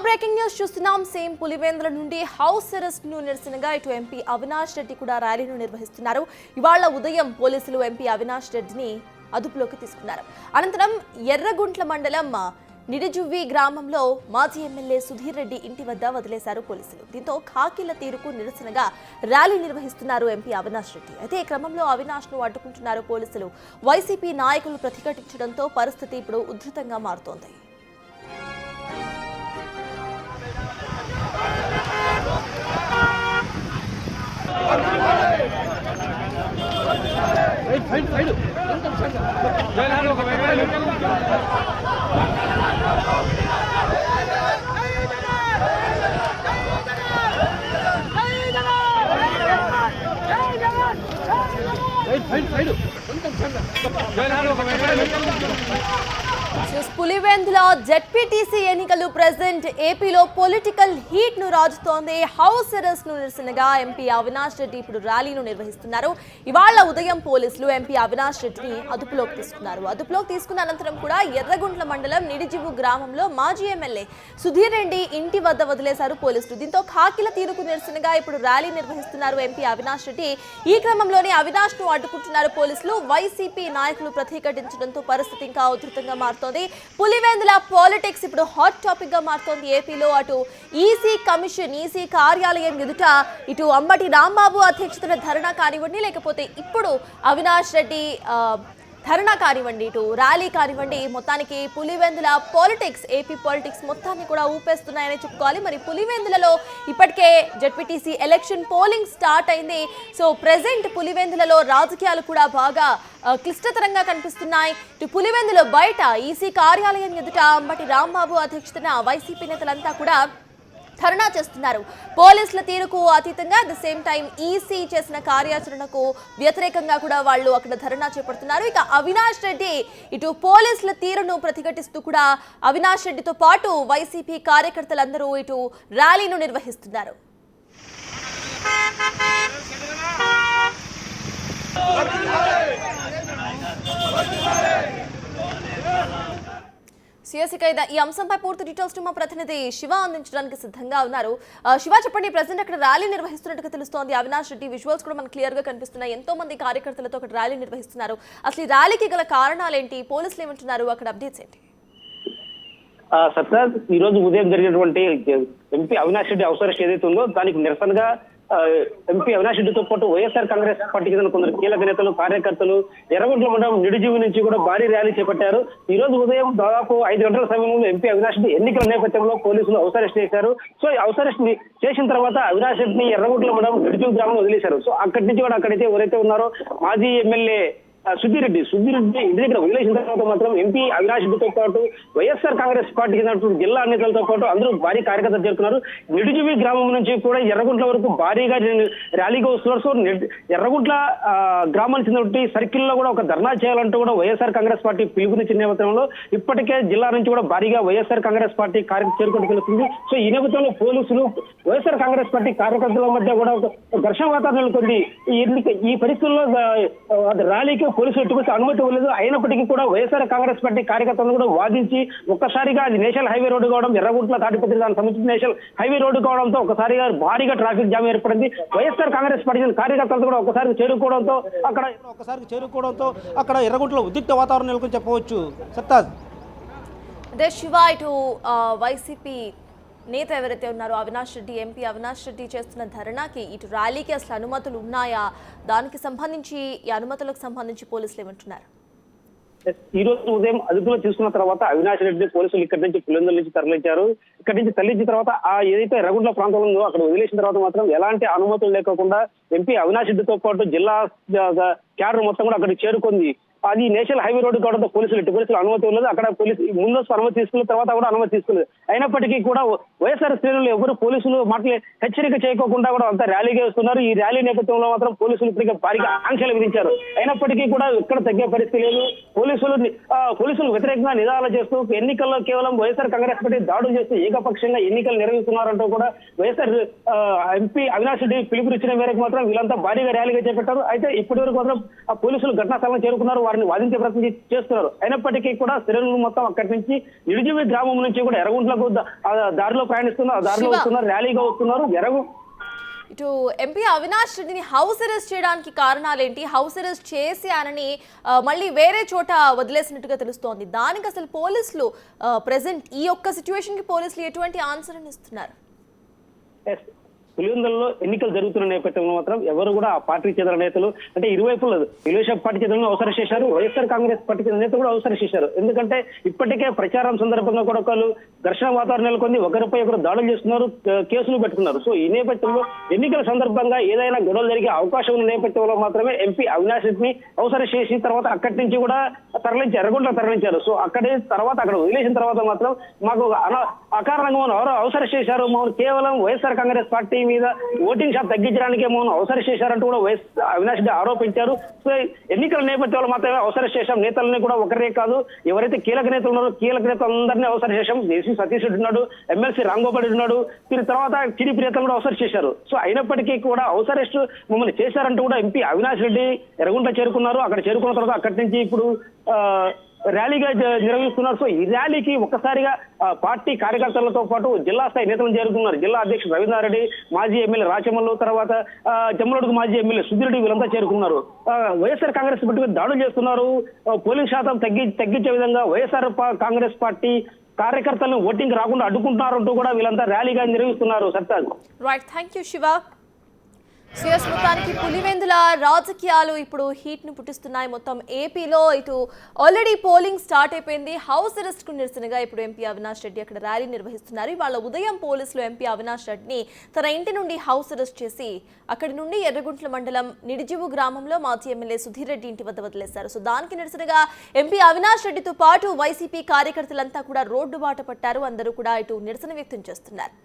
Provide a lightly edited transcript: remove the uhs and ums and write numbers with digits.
Breaking news చూస్తున్నాం. Same Pulivendra నుండి house arrest ను నిరసనగా ఇటు ఎంపీ అవినాష్ రెడ్డి కూడా ర్యాలీను నిర్వహిస్తున్నారు. ఇవాళ ఉదయం పోలీసులు ఎంపీ అవినాష్ రెడ్డిని అదుపులోకి తీసుకున్నారు. అనంతరం ఎర్రగుంట్ల మండలం నిడజువ్వి గ్రామంలో మాజీ ఎమ్మెల్యే సుధీర్ రెడ్డి ఇంటి వద్ద వదిలేశారు పోలీసులు. దీంతో ఖాకీల తీరుకు నిరసనగా ర్యాలీ నిర్వహిస్తున్నారు ఎంపీ అవినాష్ రెడ్డి. అయితే ఈ క్రమంలో అవినాష్ ను అడ్డుకుంటున్నారు పోలీసులు. వైసీపీ నాయకులు ప్రతిఘటించడంతో పరిస్థితి ఇప్పుడు ఉధృతంగా మారుతోంది. పులివెందుల జెడ్పీటీసీ ఎన్నికలు ప్రెజెంట్ ఏపీలో పొలిటికల్ హీట్ ను రాజుతోంది. హౌస్ అరెస్ట్ ను నిరసనగా ఎంపీ అవినాష్ రెడ్డి ఇప్పుడు ర్యాలీను నిర్వహిస్తున్నారు. ఇవాళ ఉదయం పోలీసులు ఎంపీ అవినాష్ రెడ్డిని అదుపులోకి తీసుకున్నారు. అదుపులోకి తీసుకున్న అనంతరం కూడా ఎర్రగుంట్ల మండలం నిడిజివు గ్రామంలో మాజీ ఎమ్మెల్యే సుధీర్ రెడ్డి ఇంటి వద్ద వదిలేశారు పోలీసులు. దీంతో ఖాకీల తీరుకు నిరసనగా ఇప్పుడు ర్యాలీ నిర్వహిస్తున్నారు ఎంపీ అవినాష్ రెడ్డి. ఈ క్రమంలోనే అవినాష్ ను అడ్డుకుంటున్నారు పోలీసులు. వైసీపీ నాయకులు ప్రతిఘటించడంతో పరిస్థితి ఇంకా ఉధృతంగా మారుతోంది. పులివెందుల పాలిటిక్స్ ఇప్పుడు హాట్ టాపిక్ గా మారుతోంది. ఏపీలో అటు ఈసీ కమిషన్, ఈసీ కార్యాలయం ఎదుట ఇటు అంబటి రాంబాబు అధ్యక్షతన ధర్నా కానివ్వండి, లేకపోతే ఇప్పుడు అవినాష్ రెడ్డి ధర్నా కానివ్వండి, ఇటు ర్యాలీ కానివ్వండి, మొత్తానికి పులివెందుల పాలిటిక్స్, ఏపీ పాలిటిక్స్ మొత్తాన్ని కూడా ఊపేస్తున్నాయని చెప్పుకోవాలి. మరి పులివెందులలో ఇప్పటికే జెడ్పీటీసీ ఎలక్షన్ పోలింగ్ స్టార్ట్ అయింది. సో ప్రెజెంట్ పులివెందులలో రాజకీయాలు కూడా బాగా క్లిష్టతరంగా కనిపిస్తున్నాయి. ఇటు పులివెందులో బయట ఈసీ కార్యాలయం ఎదుట అంబటి రాంబాబు అధ్యక్షతన వైసీపీ నేతలంతా కూడా ధర్నా చేస్తున్నారు. పోలీసుల తీరుకు అతీతంగా at the same time EC చేసిన కార్యాచరణకు వ్యతిరేకంగా కూడా వాళ్ళు అక్కడ ధర్నా చేపడుతున్నారు. ఇక అవినాష్ రెడ్డి ఇటు పోలీసుల తీరును ప్రతిఘటిస్తూ కూడా అవినాష్ రెడ్డితో పాటు వైసీపీ కార్యకర్తలందరూ ఇటు ర్యాలీను నిర్వహిస్తున్నారు. ఈ అంశంపై పూర్తి డీటెయిల్స్ మా ప్రతినిధి శివ అందించడానికి సిద్ధంగా ఉన్నారు. శివ, చెప్పండి, ప్రెసిడెంట్ అక్కడ ర్యాలీ నిర్వహిస్తున్నట్టుగా తెలుస్తోంది. అవినాష్ రెడ్డి విజువల్స్ కూడా మనకు క్లియర్ గా కనిపిస్తున్నాయి. ఎంతో మంది కార్యకర్తలతో అక్కడ ర్యాలీ నిర్వహిస్తున్నారు. అసలు ఈ ర్యాలీకి గల కారణాలు ఏంటి? పోలీసులు ఏమంటున్నారు? అక్కడ అప్డేట్స్ ఏంటి? సత్యరాజ్, ఈ రోజు ఉదయం జరిగినటువంటి MP Avinash Reddy house arrest ఏదైతే ఉందో దానికి నిరసనగా ఎంపీ అవినాష్ రెడ్డితో పాటు వైఎస్ఆర్ కాంగ్రెస్ పార్టీకి చెందిన కొందరు కీలక నేతలు, కార్యకర్తలు ఎర్రగుంట్ల మండలం నిడిజీవి నుంచి కూడా భారీ ర్యాలీ చేపట్టారు. ఈ రోజు ఉదయం దాదాపు 5 గంటల సమయంలో ఎంపీ అవినాష్ రెడ్డి ఎన్నికల నేపథ్యంలో పోలీసులు హౌస్ అరెస్ట్ చేశారు. సో ఈ హౌస్ అరెస్ట్ ని చేసిన తర్వాత అవినాష్ రెడ్డిని ఎర్రగుంట్ల మండలం నిడిజీవి గ్రామంలో వదిలేశారు. సో అక్కడి నుంచి కూడా అక్కడైతే ఎవరైతే ఉన్నారో మాజీ ఎమ్మెల్యే సుధీర్ రెడ్డి ఇంటి దగ్గర వదిలేసిన తర్వాత మాత్రం ఎంపీ అవినాష్ రెడ్డితో పాటు వైఎస్ఆర్ కాంగ్రెస్ పార్టీకి చెందినటువంటి జిల్లా నేతలతో పాటు అందరూ భారీ కార్యకర్తలు చేరుకున్నారు. నిడిజువి గ్రామం నుంచి కూడా ఎర్రగుంట్ల వరకు భారీగా ర్యాలీగా వస్తున్నారు. సో ఎర్రగుంట్ల గ్రామానికి చెందినటువంటి సర్కిల్ లో కూడా ఒక ధర్నా చేయాలంటూ కూడా వైఎస్ఆర్ కాంగ్రెస్ పార్టీ పిలుపునిచ్చిన నేపథ్యంలో ఇప్పటికే జిల్లా నుంచి కూడా భారీగా వైఎస్ఆర్ కాంగ్రెస్ పార్టీ చేరుకుంటూ తెలుస్తుంది. సో ఈ నేపథ్యంలో పోలీసులు వైఎస్ఆర్ కాంగ్రెస్ పార్టీ కార్యకర్తల మధ్య కూడా ఘర్షణ వాతావరణం నెలకొంది. ఈ పరిస్థితుల్లో ర్యాలీకి పోలీసులు ఎటువంటి అనుమతి ఇవ్వలేదు. అయినప్పటికీ కూడా వైఎస్ఆర్ కాంగ్రెస్ పార్టీ కార్యకర్తలను కూడా వాదించి ఒక్కసారిగా అది నేషనల్ హైవే రోడ్డు కావడం, ఎర్రగుంట్ల తాటిపత్రి దానికి సంబంధించిన నేషనల్ హైవే రోడ్డు కావడంతో ఒకసారిగా భారీగా ట్రాఫిక్ జామ్ ఏర్పడింది. వైఎస్ఆర్ కాంగ్రెస్ పార్టీ కార్యకర్తలు కూడా ఒకసారి చేరుకోవడంతో అక్కడ ఎర్రగుంట్ల ఉద్రిక్త వాతావరణం నెలకొని చెప్పవచ్చు. సత్తాజ్, అదే శివ, ఇటు వైసీపీ నేత ఎవరైతే ఉన్నారో అవినాష్ రెడ్డి, ఎంపీ అవినాష్ రెడ్డి చేస్తున్న ధర్నాకి, ఇటు ర్యాలీకి అసలు అనుమతులు ఉన్నాయా? దానికి సంబంధించి, ఈ అనుమతులకు సంబంధించి పోలీసులు ఏమంటున్నారు? ఈ రోజు ఉదయం అదుపులో తీసుకున్న తర్వాత అవినాష్ రెడ్డి పోలీసులు ఇక్కడి నుంచి పులివెందుల నుంచి తరలించారు. ఇక్కడి నుంచి తరలించిన తర్వాత ఏదైతే ఎర్రగుంట్ల ప్రాంతం ఉందో అక్కడ వదిలేసిన తర్వాత మాత్రం ఎలాంటి అనుమతులు లేకుండా ఎంపీ అవినాష్ రెడ్డితో పాటు జిల్లా క్యాడర్ మొత్తం కూడా అక్కడికి చేరుకుంది. అది నేషనల్ హైవే రోడ్డు కావడంతో పోలీసులు అనుమతి ఉండదు. అక్కడ పోలీసు ముందస్తు అనుమతి తీసుకున్న తర్వాత కూడా అనుమతి తీసుకోలేదు. అయినప్పటికీ కూడా వైఎస్ఆర్ శ్రేణులు ఎవరు పోలీసులు మాటలు హెచ్చరిక చేయకోకుండా కూడా అంతా ర్యాలీగా వస్తున్నారు. ఈ ర్యాలీ నేపథ్యంలో మాత్రం పోలీసులు ఇప్పటికే భారీగా ఆంక్షలు విధించారు. అయినప్పటికీ కూడా ఇక్కడ తగ్గే పరిస్థితి లేదు. పోలీసులు వ్యతిరేకంగా నిదానాలు చేస్తూ ఎన్నికల్లో కేవలం వైఎస్ఆర్ కాంగ్రెస్ పార్టీ దాడులు చేస్తూ ఏకపక్షంగా ఎన్నికలు నిర్వహిస్తున్నారంటూ కూడా వైఎస్ఆర్ ఎంపీ అవినాష్ రెడ్డి పిలుపునిచ్చిన మేరకు మాత్రం వీళ్ళంతా భారీగా ర్యాలీగా చేపట్టారు. అయితే ఇప్పటి వరకు మాత్రం పోలీసులు ఘటనా స్థలం చేరుకున్నారు. వారిని వాదించే ప్రయత్నం చేస్తున్నారు. అయినప్పటికీ కూడా శ్రేణులు మొత్తం అక్కడి నుంచి నిడిజివి గ్రామం నుంచి కూడా ఎర్రగుంట్లకు దారిలో ప్రయాణిస్తున్నారు, దారిలో వస్తున్నారు, ర్యాలీగా వస్తున్నారు. ఇటు ఎంపీ అవినాష్ రెడ్డిని హౌస్ అరెస్ట్ చేయడానికి కారణాలేంటి? హౌస్ అరెస్ట్ చేసి ఆయనని మళ్ళీ వేరే చోట వదిలేసినట్టుగా తెలుస్తోంది. దానికి అసలు పోలీసులు ప్రెసెంట్ ఈ ఒక్క సిచ్యువేషన్ కి పోలీసులు ఎటువంటి ఆన్సర్ ఇస్తున్నారు? పులివెందులలో ఎన్నికలు జరుగుతున్న నేపథ్యంలో మాత్రం ఎవరు కూడా ఆ పార్టీకి చెందిన నేతలు అంటే ఇరువైపులు తెలుగుదేశం పార్టీ చెందిన అవసరం చేశారు, వైఎస్ఆర్ కాంగ్రెస్ పార్టీ చెందిన నేతలు కూడా అవసరం చేశారు. ఎందుకంటే ఇప్పటికే ప్రచారం సందర్భంగా కూడా ఒకళ్ళు ఘర్షణ వాతావరణం నెలకొంది, ఒకరిపై ఒకరు దాడులు చేస్తున్నారు, కేసులు పెట్టుకున్నారు. సో ఈ నేపథ్యంలో ఎన్నికల సందర్భంగా ఏదైనా గొడవలు జరిగే అవకాశం ఉన్న నేపథ్యంలో మాత్రమే ఎంపీ అవినాష్ రెడ్డిని అవసరం చేసి తర్వాత అక్కడి నుంచి కూడా ఎర్రగుంట్ల తరలించారు. సో అక్కడే తర్వాత అక్కడ వదిలేసిన తర్వాత మాత్రం మాకు అకారణంగా ఎవరో అవసరం చేశారు, మమ్మల్ని కేవలం వైఎస్ఆర్ కాంగ్రెస్ పార్టీ మీద ఓటింగ్ శాతం తగ్గించడానికి మమ్మల్ని అవసరం చేశారంటూ కూడా అవినాష్ రెడ్డి ఆరోపించారు. సో ఎన్నికల నేపథ్యంలో మాత్రమే అవసరం చేశాం, నేతలని కూడా ఒకరే కాదు ఎవరైతే కీలక నేతలు ఉన్నారో కీలక నేతలందరినీ అవసరం చేశాం. దేశీ సతీష్ రెడ్డి ఉన్నాడు, ఎమ్మెల్సీ రాంగోపాల్ రెడ్డి ఉన్నాడు, దీని తర్వాత టీడీపీ నేతలు కూడా అవసరం చేశారు. సో అయినప్పటికీ కూడా అవసరం మమ్మల్ని చేశారంటూ కూడా ఎంపీ అవినాష్ రెడ్డి ఎర్రగుంట చేరుకున్నారు. అక్కడ చేరుకున్న తర్వాత అక్కడి నుంచి ఇప్పుడు ర్యాలీగా నిర్వహిస్తున్నారు. సో ఈ ర్యాలీకి ఒక్కసారిగా పార్టీ కార్యకర్తలతో పాటు జిల్లా స్థాయి నేతలు చేరుకున్నారు. జిల్లా అధ్యక్షుడు రవీంద్రారెడ్డి, మాజీ ఎమ్మెల్యే రాచమల్లు, తర్వాత జమ్మలడుగు మాజీ ఎమ్మెల్యే సుధీరెడ్డి వీళ్ళంతా చేరుకున్నారు. వైఎస్ఆర్ కాంగ్రెస్ పార్టీ మీద దాడులు చేస్తున్నారు, పోలింగ్ శాతం తగ్గించే విధంగా వైఎస్ఆర్ కాంగ్రెస్ పార్టీ కార్యకర్తలను ఓటింగ్ రాకుండా అడ్డుకుంటున్నారంటూ కూడా వీళ్ళంతా ర్యాలీగా నిర్వహిస్తున్నారు. Sartaj. Right, thank you Shiva. CS మొత్తానికి పులివెందుల రాజకీయాలు ఇప్పుడు హీట్ ను పుట్టిస్తున్నాయి. మొత్తం ఏపీలో ఇటు ఆల్రెడీ పోలింగ్ స్టార్ట్ అయిపోయింది. హౌస్ అరెస్ట్ కు నిరసనగా ఇప్పుడు ఎంపీ అవినాష్ రెడ్డి అక్కడ ర్యాలీ నిర్వహిస్తున్నారు. ఇవాళ ఉదయం పోలీసులు ఎంపీ అవినాష్ రెడ్డిని తన ఇంటి నుండి హౌస్ అరెస్ట్ చేసి అక్కడి నుండి ఎర్రగుంట్ల మండలం నిడిజివు గ్రామంలో మాజీ ఎమ్మెల్యే సుధీర్ రెడ్డి ఇంటి వద్ద వదిలేశారు. సో దానికి నిరసనగా ఎంపీ అవినాష్ రెడ్డితో పాటు వైసీపీ కార్యకర్తలంతా కూడా రోడ్డు బాట పట్టారు. అందరూ కూడా ఇటు నిరసన వ్యక్తం చేస్తున్నారు.